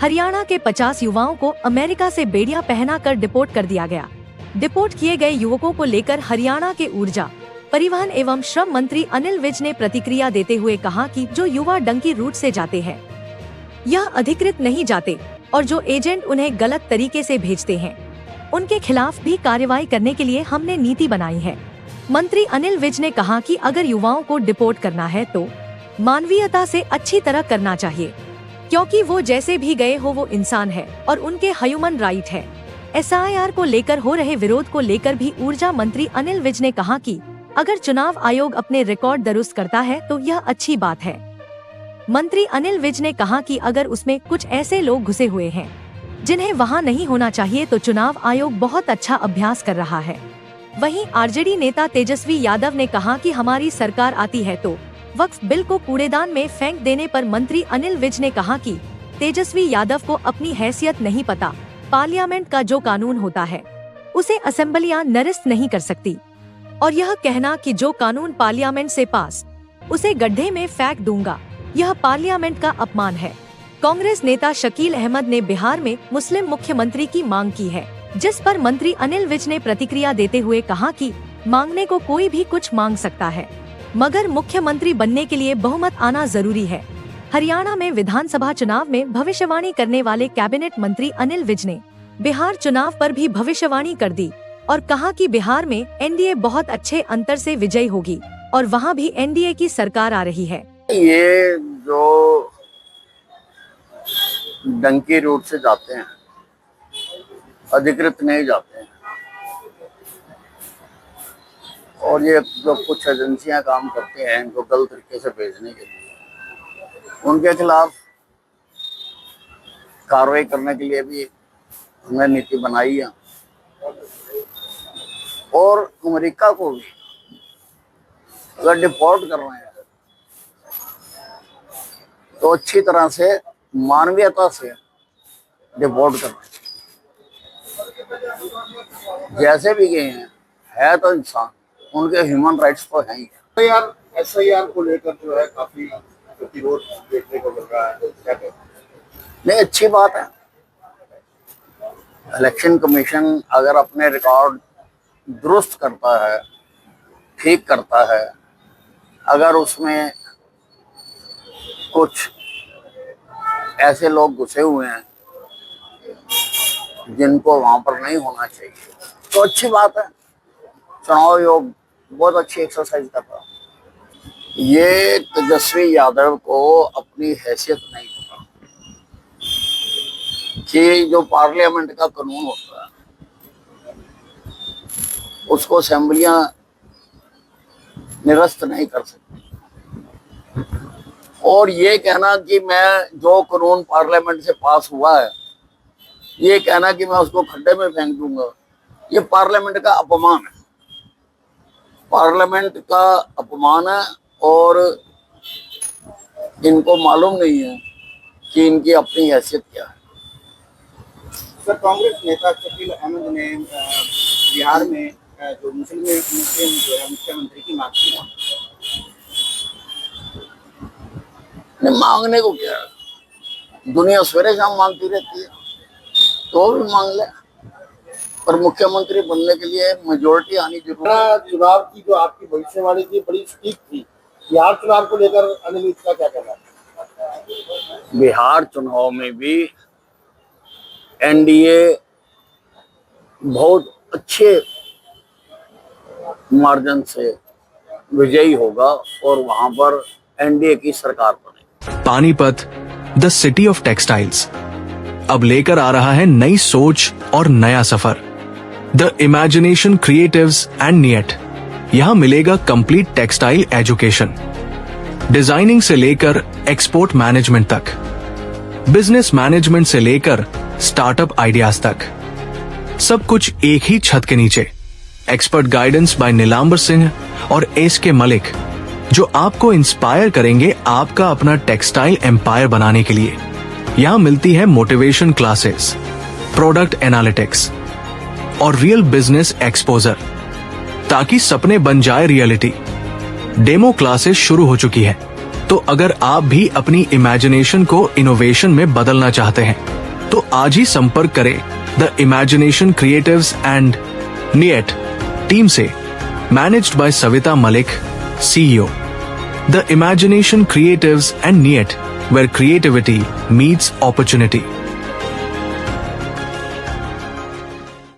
हरियाणा के 50 युवाओं को अमेरिका से बेड़िया पहनाकर डिपोर्ट कर दिया गया। डिपोर्ट किए गए युवकों को लेकर हरियाणा के ऊर्जा, परिवहन एवं श्रम मंत्री अनिल विज ने प्रतिक्रिया देते हुए कहा कि जो युवा डंकी रूट से जाते हैं, यह अधिकृत नहीं जाते और जो एजेंट उन्हें गलत तरीके से भेजते हैं, उनके खिलाफ भी कार्रवाई करने के लिए हमने नीति बनाई है। मंत्री अनिल विज ने कहा कि अगर युवाओं को डिपोर्ट करना है तो मानवीयता से अच्छी तरह करना चाहिए, क्योंकि वो जैसे भी गए हो वो इंसान है और उनके ह्यूमन राइट है। SIR को लेकर हो रहे विरोध को लेकर भी ऊर्जा मंत्री अनिल विज ने कहा कि अगर चुनाव आयोग अपने रिकॉर्ड दुरुस्त करता है तो यह अच्छी बात है। मंत्री अनिल विज ने कहा कि अगर उसमें कुछ ऐसे लोग घुसे हुए हैं जिन्हें वहां नहीं होना चाहिए तो चुनाव आयोग बहुत अच्छा अभ्यास कर रहा है। वहीं RJD नेता तेजस्वी यादव ने कहा कि हमारी सरकार आती है तो वक्फ बिल को कूड़ेदान में फेंक देने पर मंत्री अनिल विज ने कहा कि तेजस्वी यादव को अपनी हैसियत नहीं पता। पार्लियामेंट का जो कानून होता है उसे असेंबलियां निरस्त नहीं कर सकती, और यह कहना कि जो कानून पार्लियामेंट से पास उसे गड्ढे में फेंक दूंगा, यह पार्लियामेंट का अपमान है। कांग्रेस नेता शकील अहमद ने बिहार में मुस्लिम मुख्यमंत्री की मांग की है, जिस पर मंत्री अनिल विज ने प्रतिक्रिया देते हुए कहा कि मांगने को कोई भी कुछ मांग सकता है, मगर मुख्यमंत्री बनने के लिए बहुमत आना जरूरी है। हरियाणा में विधानसभा चुनाव में भविष्यवाणी करने वाले कैबिनेट मंत्री अनिल विज ने बिहार चुनाव पर भी भविष्यवाणी कर दी और कहा कि बिहार में NDA बहुत अच्छे अंतर से विजयी होगी और वहां भी NDA की सरकार आ रही है। ये जो डंकी रूट से जाते हैं, अधिकृत नहीं जाते हैं, और ये जो कुछ एजेंसियां काम करते हैं इनको गलत तरीके से भेजने के लिए, उनके खिलाफ कार्रवाई करने के लिए भी हमने नीति बनाई है। और अमेरिका को भी अगर डिपोर्ट कर रहे हैं तो अच्छी तरह से मानवीयता से डिपोर्ट करना चाहिए। जैसे भी गए हैं है तो इंसान, उनके ह्यूमन राइट्स तो हैं ही। SIR को लेकर जो है काफी प्रतिरोध देखने को मिल रहा है, क्या कहते हैं? नहीं, अच्छी बात है। इलेक्शन कमीशन अगर अपने रिकॉर्ड दुरुस्त करता है, ठीक करता है, अगर उसमें कुछ ऐसे लोग घुसे हुए हैं जिनको वहां पर नहीं होना चाहिए तो अच्छी बात है। चुनाव आयोग बहुत अच्छी एक्सरसाइज कर रहा है। ये तेजस्वी यादव को अपनी हैसियत नहीं पता कि जो पार्लियामेंट का कानून होता है उसको असेंबलियां निरस्त नहीं कर सकती, और ये कहना कि मैं जो कानून पार्लियामेंट से पास हुआ है ये कहना कि मैं उसको खड्डे में फेंक दूंगा, ये पार्लियामेंट का अपमान है। पार्लियामेंट का अपमान है और इनको मालूम नहीं है कि इनकी अपनी हैसियत क्या है। सर, कांग्रेस नेता शकील अहमद ने बिहार में जो मुस्लिम जो है मुख्यमंत्री की मांग की है। मांगने को क्या है, दुनिया सवेरे शाम मांगती रहती है, तो भी मांग ले, पर मुख्यमंत्री बनने के लिए मेजोरिटी आनी जरूरी है। चुनाव की जो आपकी भविष्यवाणी थी बड़ी सटीक थी, बिहार चुनाव को लेकर अनिल विज का क्या कहना है? बिहार चुनाव में भी NDA बहुत अच्छे मार्जिन से विजयी होगा और वहां पर NDA की सरकार बनेगी। Panipat, the city of textiles, अब लेकर आ रहा है नई सोच और नया सफर। द इमेजिनेशन क्रिएटिव्स एंड नियट। यहाँ मिलेगा कंप्लीट टेक्सटाइल एजुकेशन, डिजाइनिंग से लेकर एक्सपोर्ट मैनेजमेंट तक, बिजनेस मैनेजमेंट से लेकर स्टार्टअप आइडियाज तक, सब कुछ एक ही छत के नीचे। Expert guidance by Nilambar Singh और SK मलिक, जो आपको इंस्पायर करेंगे आपका अपना टेक्सटाइल एम्पायर बनाने के लिए। यहाँ मिलती है मोटिवेशन क्लासेस, प्रोडक्ट एनालिटिक्स और रियल बिजनेस एक्सपोजर, ताकि सपने बन जाए रियलिटी। डेमो क्लासेस शुरू हो चुकी है। तो अगर आप भी अपनी इमेजिनेशन को इनोवेशन में बदलना चाहते हैं तो आज ही संपर्क करें द इमेजिनेशन क्रिएटिव्स एंड नियट टीम से, managed by Savita Malik, CEO। The imagination creatives and नियट, where creativity meets opportunity।